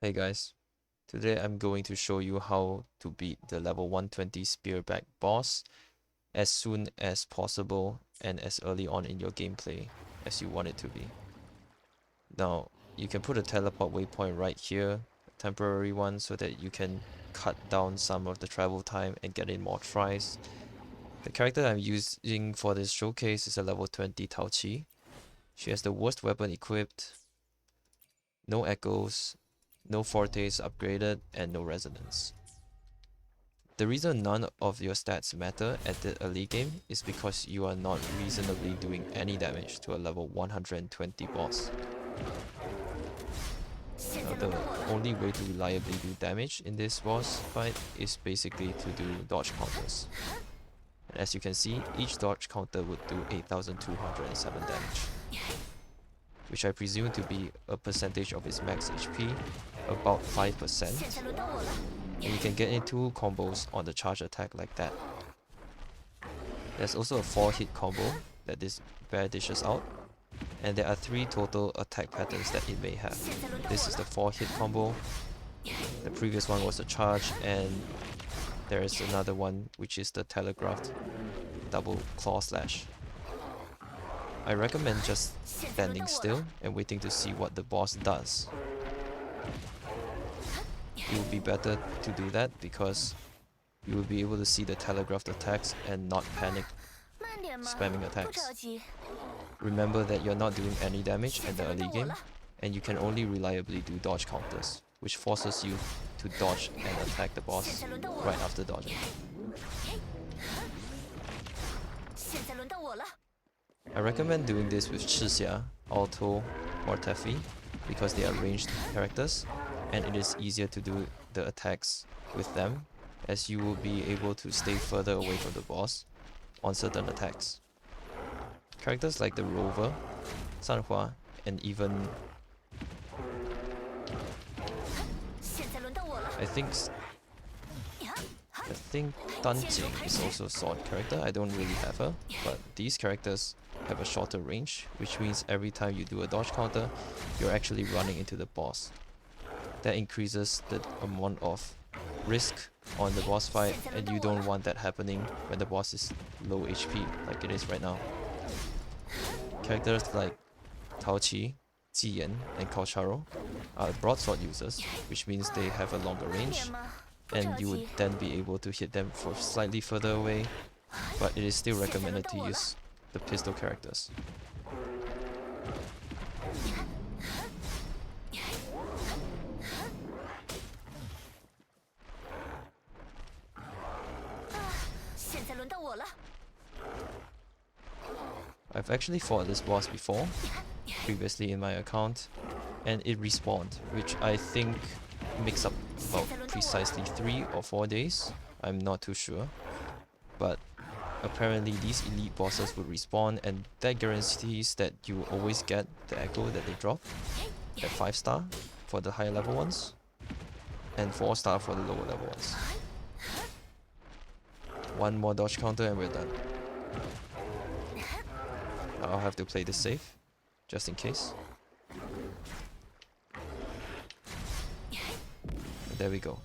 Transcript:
Hey guys, today I'm going to show you how to beat the level 120 spearback boss as soon as possible and as early on in your gameplay as you want it to be. Now, you can put a teleport waypoint right here, a temporary one, so that you can cut down some of the travel time and get in more tries. The character I'm using for this showcase is a level 20 Tao Chi. She has the worst weapon equipped, no echoes, no fortes upgraded, and no resonance. The reason none of your stats matter at the early game is because you are not reasonably doing any damage to a level 120 boss. Now, the only way to reliably do damage in this boss fight is basically to do dodge counters. And as you can see, each dodge counter would do 8,207 damage, which I presume to be a percentage of its max HP, about 5%. And you can get into combos on the charge attack like that. There's also a 4-hit combo that this bear dishes out, and there are 3 total attack patterns that it may have. This is the 4-hit combo, the previous one was a charge, and there is another one which is the telegraphed double claw slash. I recommend just standing still and waiting to see what the boss does. It would be better to do that because you will be able to see the telegraphed attacks and not panic spamming attacks. Remember that you're not doing any damage at the early game, and you can only reliably do dodge counters, which forces you to dodge and attack the boss right after dodging. I recommend doing this with Chixia, Alto, or Teffi because they are ranged characters, and it is easier to do the attacks with them, as you will be able to stay further away from the boss on certain attacks. Characters like the Rover, Sanhua, and even I think Danjing is also a sword character. I don't really have her, but these characters have a shorter range, which means every time you do a dodge counter, you're actually running into the boss. That increases the amount of risk on the boss fight, and you don't want that happening when the boss is low HP like it is right now. Characters like Tao Chi, Ziyan, and Kaocharo are broadsword users, which means they have a longer range, and you would then be able to hit them from slightly further away, but it is still recommended to use the pistol characters. I've actually fought this boss before, previously in my account, and it respawned, which I think makes up about precisely 3 or 4 days. I'm not too sure, but apparently these elite bosses would respawn, and that guarantees that you will always get the echo that they drop at 5-star for the higher level ones, and 4-star for the lower level ones. One more dodge counter and we're done. I'll have to play this safe, just in case. There we go.